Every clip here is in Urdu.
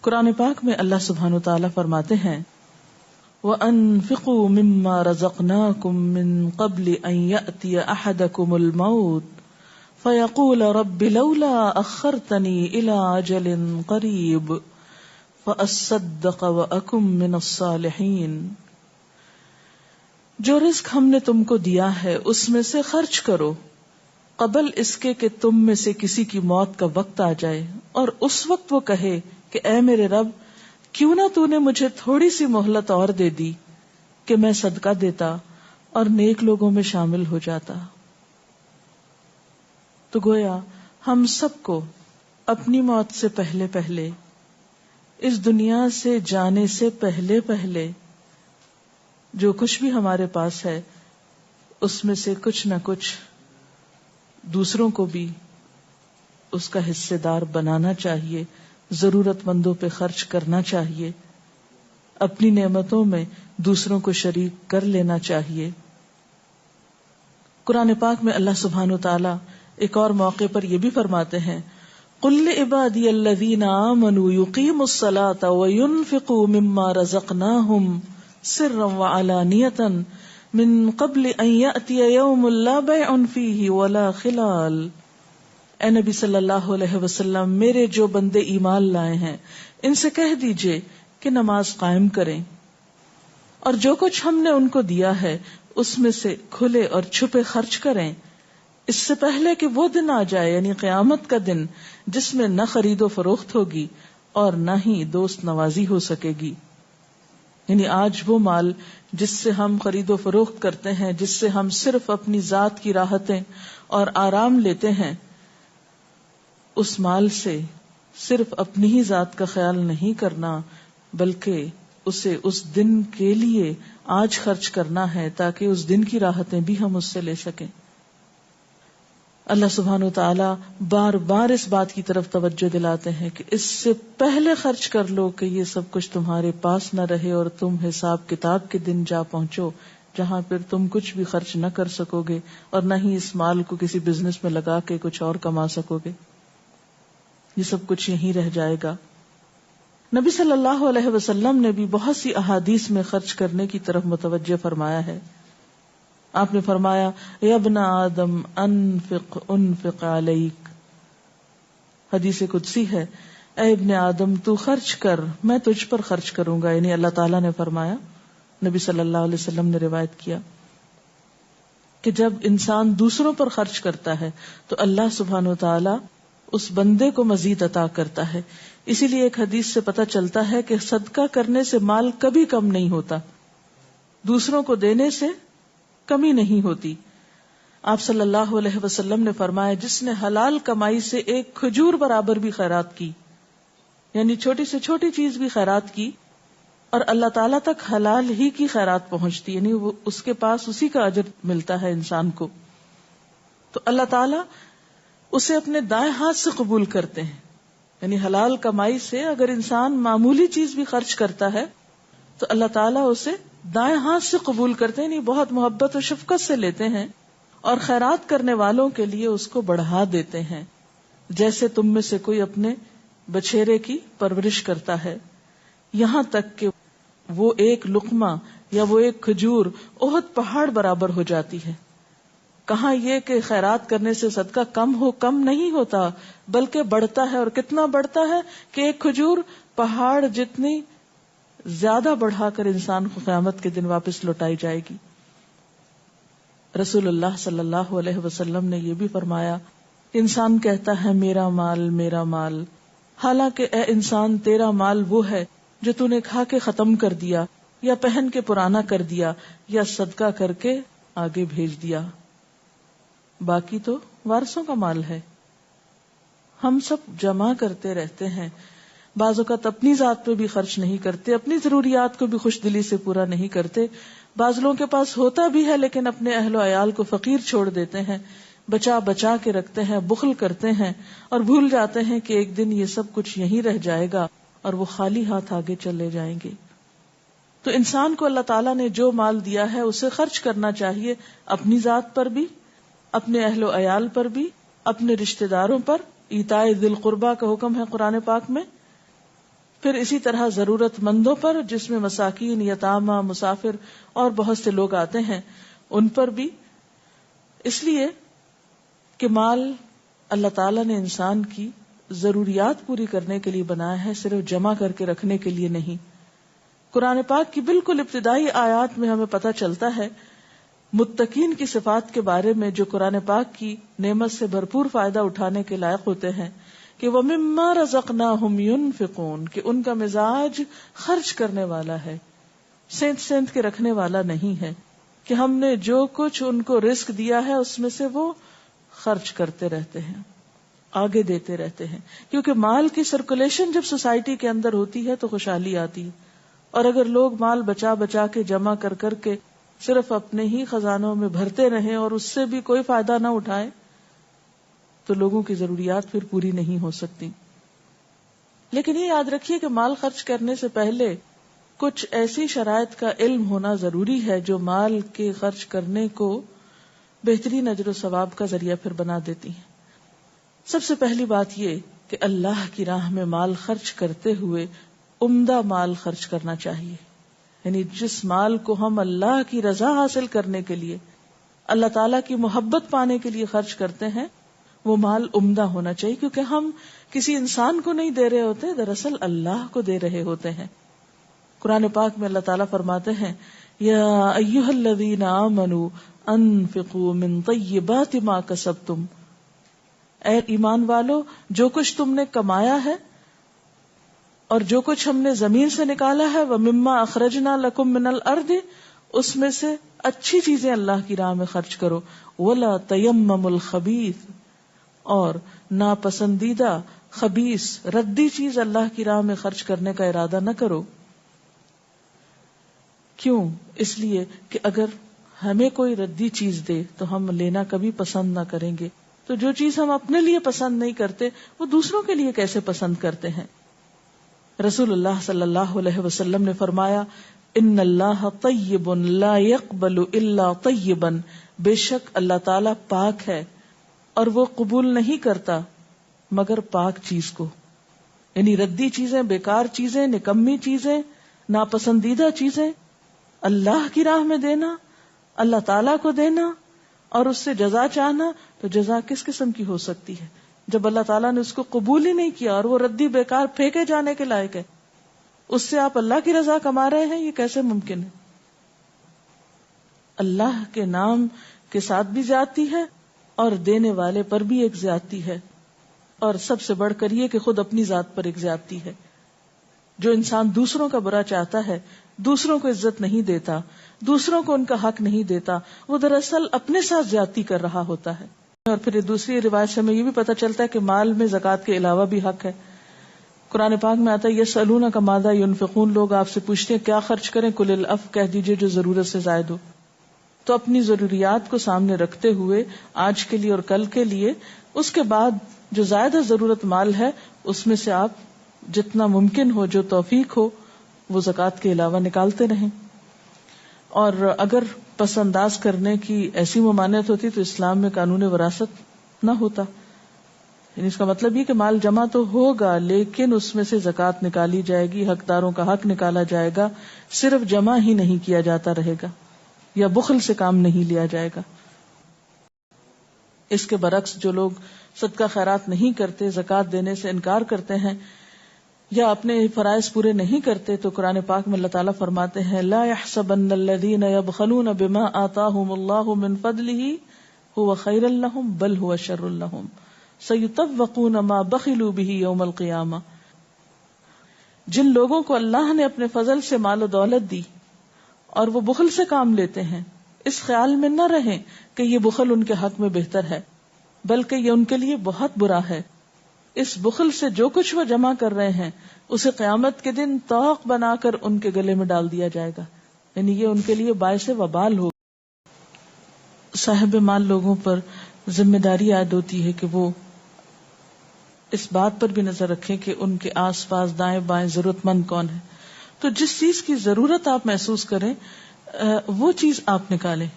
قرآن پاک میں اللہ سبحانہ و تعالیٰ فرماتے ہیں وَأَنفِقُوا مِمَّا رَزَقْنَاكُم مِّن قَبْلِ أَن يَأْتِيَ أَحَدَكُمُ الْمَوْتُ فَيَقُولَ رَبِّ لَوْلَا أَخَّرْتَنِي إِلَىٰ أَجَلٍ قَرِيبٍ فَأَصَّدَّقَ وَأَكُن مِّنَ الصَّالِحِينَ۔ جو رزق ہم نے تم کو دیا ہے اس میں سے خرچ کرو قبل اس کے کہ تم میں سے کسی کی موت کا وقت آ جائے، اور اس وقت وہ کہے کہ اے میرے رب، کیوں نہ تو نے مجھے تھوڑی سی مہلت اور دے دی کہ میں صدقہ دیتا اور نیک لوگوں میں شامل ہو جاتا۔ تو گویا ہم سب کو اپنی موت سے پہلے پہلے، اس دنیا سے جانے سے پہلے پہلے، جو کچھ بھی ہمارے پاس ہے اس میں سے کچھ نہ کچھ دوسروں کو بھی اس کا حصے دار بنانا چاہیے، ضرورت مندوں پہ خرچ کرنا چاہیے، اپنی نعمتوں میں دوسروں کو شریک کر لینا چاہیے۔ قرآن پاک میں اللہ سبحانہ و تعالی ایک اور موقع پر یہ بھی فرماتے ہیں قُلْ لِعِبَادِيَ الَّذِينَ آمَنُوا يُقِيمُوا الصَّلَاةَ وَيُنْفِقُوا مِمَّا رَزَقْنَاهُمْ سِرًّا وَعَلَانِيَةً مِّن قَبْلِ أَن يَأْتِيَ يَوْمٌ لَّا بَيْعٌ فِيهِ وَلَا خِلَالٌ۔ اے نبی صلی اللہ علیہ وسلم، میرے جو بندے ایمان لائے ہیں ان سے کہہ دیجئے کہ نماز قائم کریں، اور جو کچھ ہم نے ان کو دیا ہے اس میں سے کھلے اور چھپے خرچ کریں، اس سے پہلے کہ وہ دن آ جائے، یعنی قیامت کا دن، جس میں نہ خرید و فروخت ہوگی اور نہ ہی دوست نوازی ہو سکے گی۔ یعنی آج وہ مال جس سے ہم خرید و فروخت کرتے ہیں، جس سے ہم صرف اپنی ذات کی راحتیں اور آرام لیتے ہیں، اس مال سے صرف اپنی ہی ذات کا خیال نہیں کرنا، بلکہ اسے اس دن کے لیے آج خرچ کرنا ہے تاکہ اس دن کی راحتیں بھی ہم اس سے لے سکیں۔ اللہ سبحانہ و تعالی بار بار اس بات کی طرف توجہ دلاتے ہیں کہ اس سے پہلے خرچ کر لو کہ یہ سب کچھ تمہارے پاس نہ رہے اور تم حساب کتاب کے دن جا پہنچو جہاں پھر تم کچھ بھی خرچ نہ کر سکو گے اور نہ ہی اس مال کو کسی بزنس میں لگا کے کچھ اور کما سکو گے، یہ سب کچھ یہیں رہ جائے گا۔ نبی صلی اللہ علیہ وسلم نے بھی بہت سی احادیث میں خرچ کرنے کی طرف متوجہ فرمایا ہے۔ آپ نے فرمایا یا ابن آدم انفق انفق علیک، حدیث قدسی ہے، اے ابن آدم تو خرچ کر، میں تجھ پر خرچ کروں گا، یعنی اللہ تعالیٰ نے فرمایا، نبی صلی اللہ علیہ وسلم نے روایت کیا کہ جب انسان دوسروں پر خرچ کرتا ہے تو اللہ سبحانہ و تعالیٰ اس بندے کو مزید عطا کرتا ہے۔ اسی لیے ایک حدیث سے پتہ چلتا ہے کہ صدقہ کرنے سے مال کبھی کم نہیں ہوتا، دوسروں کو دینے سے کمی نہیں ہوتی۔ آپ صلی اللہ علیہ وسلم نے فرمایا جس نے حلال کمائی سے ایک کھجور برابر بھی خیرات کی، یعنی چھوٹی سے چھوٹی چیز بھی خیرات کی، اور اللہ تعالیٰ تک حلال ہی کی خیرات پہنچتی، یعنی وہ اس کے پاس اسی کا اجر ملتا ہے انسان کو، تو اللہ تعالیٰ اسے اپنے دائیں ہاتھ سے قبول کرتے ہیں۔ یعنی حلال کمائی سے اگر انسان معمولی چیز بھی خرچ کرتا ہے تو اللہ تعالیٰ اسے دائیں ہاتھ سے قبول کرتے ہیں، یعنی بہت محبت و شفقت سے لیتے ہیں، اور خیرات کرنے والوں کے لیے اس کو بڑھا دیتے ہیں، جیسے تم میں سے کوئی اپنے بچھیرے کی پرورش کرتا ہے، یہاں تک کہ وہ ایک لقمہ یا وہ ایک کھجور احد پہاڑ برابر ہو جاتی ہے۔ کہاں یہ کہ خیرات کرنے سے صدقہ کم نہیں ہوتا، بلکہ بڑھتا ہے، اور کتنا بڑھتا ہے کہ ایک کھجور پہاڑ جتنی زیادہ بڑھا کر انسان کو قیامت کے دن واپس لوٹائی جائے گی۔ رسول اللہ صلی اللہ علیہ وسلم نے یہ بھی فرمایا، انسان کہتا ہے میرا مال میرا مال، حالانکہ اے انسان تیرا مال وہ ہے جو تو نے کھا کے ختم کر دیا، یا پہن کے پرانا کر دیا، یا صدقہ کر کے آگے بھیج دیا، باقی تو وارثوں کا مال ہے۔ ہم سب جمع کرتے رہتے ہیں، بعض اوقات اپنی ذات پہ بھی خرچ نہیں کرتے، اپنی ضروریات کو بھی خوش دلی سے پورا نہیں کرتے، بعض لوگوں کے پاس ہوتا بھی ہے لیکن اپنے اہل و عیال کو فقیر چھوڑ دیتے ہیں، بچا کے رکھتے ہیں، بخل کرتے ہیں، اور بھول جاتے ہیں کہ ایک دن یہ سب کچھ یہیں رہ جائے گا اور وہ خالی ہاتھ آگے چلے جائیں گے۔ تو انسان کو اللہ تعالیٰ نے جو مال دیا ہے اسے خرچ کرنا چاہیے، اپنی ذات پر بھی، اپنے اہل و عیال پر بھی، اپنے رشتہ داروں پر۔ ایتاء ذی القربیٰ کا حکم ہے قرآن پاک میں، پھر اسی طرح ضرورت مندوں پر، جس میں مساکین، یتامى، مسافر اور بہت سے لوگ آتے ہیں، ان پر بھی، اس لیے کہ مال اللہ تعالیٰ نے انسان کی ضروریات پوری کرنے کے لیے بنایا ہے، صرف جمع کر کے رکھنے کے لیے نہیں. قرآن پاک کی بالکل ابتدائی آیات میں ہمیں پتہ چلتا ہے متقین کی صفات کے بارے میں، جو قرآن پاک کی نعمت سے بھرپور فائدہ اٹھانے کے لائق ہوتے ہیں، کہ وَمِمَّا رَزَقْنَاهُمْ يُنْفِقُونَ، کہ ان کا مزاج خرچ کرنے والا ہے، سینت کے رکھنے والا نہیں ہے، کہ ہم نے جو کچھ ان کو رزق دیا ہے اس میں سے وہ خرچ کرتے رہتے ہیں، آگے دیتے رہتے ہیں. کیونکہ مال کی سرکولیشن جب سوسائٹی کے اندر ہوتی ہے تو خوشحالی آتی ہے، اور اگر لوگ مال بچا بچا کے جمع کر کر کے صرف اپنے ہی خزانوں میں بھرتے رہیں اور اس سے بھی کوئی فائدہ نہ اٹھائیں تو لوگوں کی ضروریات پھر پوری نہیں ہو سکتی. لیکن یہ یاد رکھیے کہ مال خرچ کرنے سے پہلے کچھ ایسی شرائط کا علم ہونا ضروری ہے جو مال کے خرچ کرنے کو بہترین اجر و ثواب کا ذریعہ پھر بنا دیتی ہیں. سب سے پہلی بات یہ کہ اللہ کی راہ میں مال خرچ کرتے ہوئے عمدہ مال خرچ کرنا چاہیے. یعنی جس مال کو ہم اللہ کی رضا حاصل کرنے کے لیے، اللہ تعالیٰ کی محبت پانے کے لیے خرچ کرتے ہیں، وہ مال عمدہ ہونا چاہیے، کیونکہ ہم کسی انسان کو نہیں دے رہے ہوتے، دراصل اللہ کو دے رہے ہوتے ہیں. قرآن پاک میں اللہ تعالیٰ فرماتے ہیں یا ایھا الذین آمنوا انفقوا من طیبات ما کسبتم، اے ایمان والو جو کچھ تم نے کمایا ہے اور جو کچھ ہم نے زمین سے نکالا ہے، وَمِمَّا أَخْرَجْنَا لَكُم مِّنَ الْأَرْضِ، اس میں سے اچھی چیزیں اللہ کی راہ میں خرچ کرو. وَلَا تَيَمَّمُوا الْخَبِيثَ، اور ناپسندیدہ خبیث ردی چیز اللہ کی راہ میں خرچ کرنے کا ارادہ نہ کرو. کیوں؟ اس لیے کہ اگر ہمیں کوئی ردی چیز دے تو ہم لینا کبھی پسند نہ کریں گے، تو جو چیز ہم اپنے لیے پسند نہیں کرتے وہ دوسروں کے لیے کیسے پسند کرتے ہیں. رسول اللہ صلی اللہ علیہ وسلم نے فرمایا ان اللہ طیب لا يقبل الا طیبا، بے شک اللہ تعالی پاک ہے اور وہ قبول نہیں کرتا مگر پاک چیز کو. یعنی ردی چیزیں، بیکار چیزیں، نکمی چیزیں، ناپسندیدہ چیزیں اللہ کی راہ میں دینا، اللہ تعالیٰ کو دینا اور اس سے جزا چاہنا، تو جزا کس قسم کی ہو سکتی ہے جب اللہ تعالیٰ نے اس کو قبول ہی نہیں کیا اور وہ ردی بیکار پھینکے جانے کے لائق ہے. اس سے آپ اللہ کی رضا کما رہے ہیں، یہ کیسے ممکن ہے؟ اللہ کے نام کے ساتھ بھی زیادتی ہے اور دینے والے پر بھی ایک زیادتی ہے، اور سب سے بڑھ کر یہ کہ خود اپنی ذات پر ایک زیادتی ہے. جو انسان دوسروں کا برا چاہتا ہے، دوسروں کو عزت نہیں دیتا، دوسروں کو ان کا حق نہیں دیتا، وہ دراصل اپنے ساتھ زیادتی کر رہا ہوتا ہے. اور پھر دوسری روایت سے ہمیں یہ بھی پتہ چلتا ہے کہ مال میں زکوٰۃ کے علاوہ بھی حق ہے. قرآن پاک میں آتا ہے یسألونک ماذا ینفقون، لوگ آپ سے پوچھتے ہیں کیا خرچ کریں، قل العفو، کہہ دیجئے جو ضرورت سے زائد ہو. تو اپنی ضروریات کو سامنے رکھتے ہوئے آج کے لیے اور کل کے لیے، اس کے بعد جو زائدہ ضرورت مال ہے اس میں سے آپ جتنا ممکن ہو، جو توفیق ہو، وہ زکوٰۃ کے علاوہ نکالتے رہیں. اور اگر پس انداز کرنے کی ایسی ممانعت ہوتی تو اسلام میں قانون وراثت نہ ہوتا. یعنی اس کا مطلب یہ کہ مال جمع تو ہوگا لیکن اس میں سے زکوٰۃ نکالی جائے گی، حقداروں کا حق نکالا جائے گا، صرف جمع ہی نہیں کیا جاتا رہے گا یا بخل سے کام نہیں لیا جائے گا. اس کے برعکس جو لوگ صدقہ خیرات نہیں کرتے، زکوٰۃ دینے سے انکار کرتے ہیں یا اپنے فرائض پورے نہیں کرتے، تو قرآن پاک میں اللہ تعالیٰ فرماتے ہیں لا يحسبن الذين يبخلون بما آتاهم الله من فضله هو خيرا لهم بل هو شر لهم سيطوقون ما بخلوا به يوم القيامة. جن لوگوں کو اللہ نے اپنے فضل سے مال و دولت دی اور وہ بخل سے کام لیتے ہیں، اس خیال میں نہ رہیں کہ یہ بخل ان کے حق میں بہتر ہے، بلکہ یہ ان کے لیے بہت برا ہے. اس بخل سے جو کچھ وہ جمع کر رہے ہیں اسے قیامت کے دن طوق بنا کر ان کے گلے میں ڈال دیا جائے گا. یعنی یہ ان کے لیے باعث وبال ہوگا. صاحب مال لوگوں پر ذمہ داری عائد ہوتی ہے کہ وہ اس بات پر بھی نظر رکھیں کہ ان کے آس پاس دائیں بائیں ضرورت مند کون ہے. تو جس چیز کی ضرورت آپ محسوس کریں وہ چیز آپ نکالیں،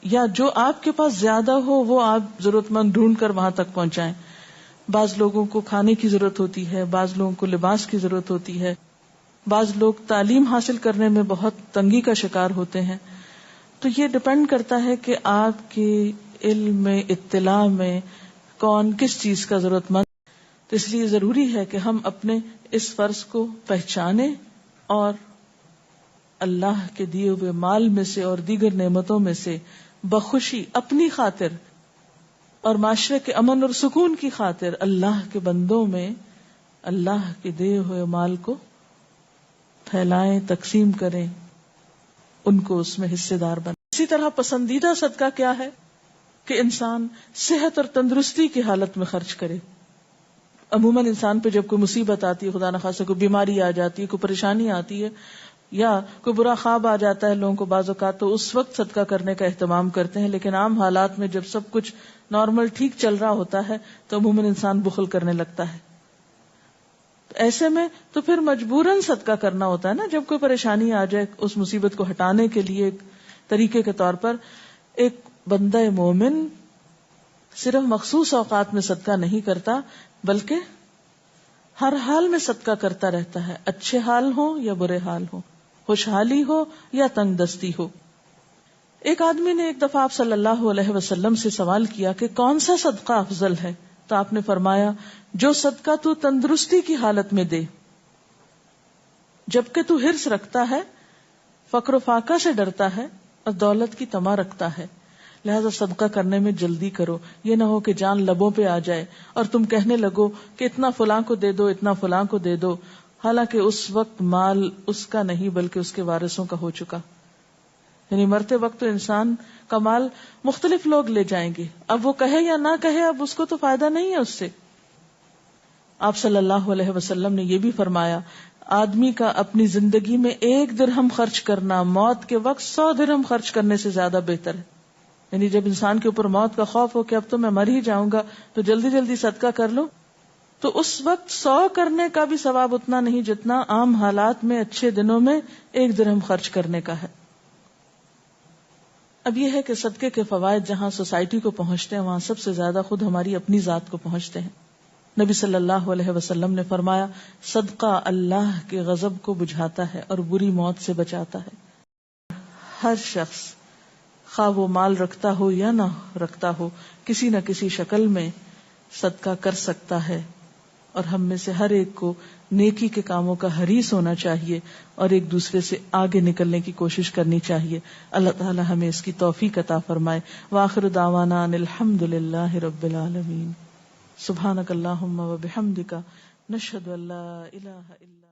یا جو آپ کے پاس زیادہ ہو وہ آپ ضرورت مند ڈھونڈ کر وہاں تک پہنچائیں. بعض لوگوں کو کھانے کی ضرورت ہوتی ہے، بعض لوگوں کو لباس کی ضرورت ہوتی ہے، بعض لوگ تعلیم حاصل کرنے میں بہت تنگی کا شکار ہوتے ہیں. تو یہ ڈپینڈ کرتا ہے کہ آپ کے علم میں، اطلاع میں کون کس چیز کا ضرورت مند. تو اس لیے ضروری ہے کہ ہم اپنے اس فرض کو پہچانیں اور اللہ کے دیے ہوئے مال میں سے اور دیگر نعمتوں میں سے بخوشی اپنی خاطر اور معاشرے کے امن اور سکون کی خاطر اللہ کے بندوں میں اللہ کے دیے ہوئے مال کو پھیلائیں، تقسیم کریں، ان کو اس میں حصے دار بنائیں. اسی طرح پسندیدہ صدقہ کیا ہے کہ انسان صحت اور تندرستی کی حالت میں خرچ کرے. عموماً انسان پہ جب کوئی مصیبت آتی ہے، خدا نخواستہ کوئی بیماری آ جاتی ہے، کوئی پریشانی آتی ہے یا کوئی برا خواب آ جاتا ہے لوگوں کو بعض اوقات، تو اس وقت صدقہ کرنے کا اہتمام کرتے ہیں. لیکن عام حالات میں جب سب کچھ نارمل ٹھیک چل رہا ہوتا ہے تو عموماً انسان بخل کرنے لگتا ہے. ایسے میں تو پھر مجبوراً صدقہ کرنا ہوتا ہے نا. جب کوئی پریشانی آ جائے اس مصیبت کو ہٹانے کے لیے ایک طریقے کے طور پر ایک بندہ مومن صرف مخصوص اوقات میں صدقہ نہیں کرتا بلکہ ہر حال میں صدقہ کرتا رہتا ہے، اچھے حال ہو یا برے حال ہو، خوشحالی ہو یا تنگ دستی ہو. ایک آدمی نے ایک دفعہ آپ صلی اللہ علیہ وسلم سے سوال کیا کہ کون سا صدقہ افضل ہے؟ تو آپ نے فرمایا جو صدقہ تو تندرستی کی حالت میں دے جبکہ تو حرص رکھتا ہے، فقر و فاقہ سے ڈرتا ہے اور دولت کی طمع رکھتا ہے. لہذا صدقہ کرنے میں جلدی کرو، یہ نہ ہو کہ جان لبوں پہ آ جائے اور تم کہنے لگو کہ اتنا فلاں کو دے دو، اتنا فلاں کو دے دو، حالانکہ اس وقت مال اس کا نہیں بلکہ اس کے وارثوں کا ہو چکا. یعنی مرتے وقت تو انسان کا مال مختلف لوگ لے جائیں گے، اب وہ کہے یا نہ کہے اب اس کو تو فائدہ نہیں ہے اس سے. آپ صلی اللہ علیہ وسلم نے یہ بھی فرمایا آدمی کا اپنی زندگی میں 1 درہم خرچ کرنا موت کے وقت 100 درہم خرچ کرنے سے زیادہ بہتر ہے. یعنی جب انسان کے اوپر موت کا خوف ہو کہ اب تو میں مر ہی جاؤں گا تو جلدی جلدی صدقہ کر لو، تو اس وقت 100 کرنے کا بھی ثواب اتنا نہیں جتنا عام حالات میں اچھے دنوں میں 1 درہم خرچ کرنے کا ہے. اب یہ ہے کہ صدقے کے فوائد جہاں سوسائٹی کو پہنچتے ہیں وہاں سب سے زیادہ خود ہماری اپنی ذات کو پہنچتے ہیں. نبی صلی اللہ علیہ وسلم نے فرمایا صدقہ اللہ کے غضب کو بجھاتا ہے اور بری موت سے بچاتا ہے. ہر شخص خواہ وہ مال رکھتا ہو یا نہ رکھتا ہو کسی نہ کسی شکل میں صدقہ کر سکتا ہے، اور ہم میں سے ہر ایک کو نیکی کے کاموں کا حریص ہونا چاہیے اور ایک دوسرے سے آگے نکلنے کی کوشش کرنی چاہیے. اللہ تعالی ہمیں اس کی توفیق عطا فرمائے. وآخر دعوانا ان الحمد للہ رب العالمین. سبحانک اللہم و بحمدک نشہد ان لا الہ الا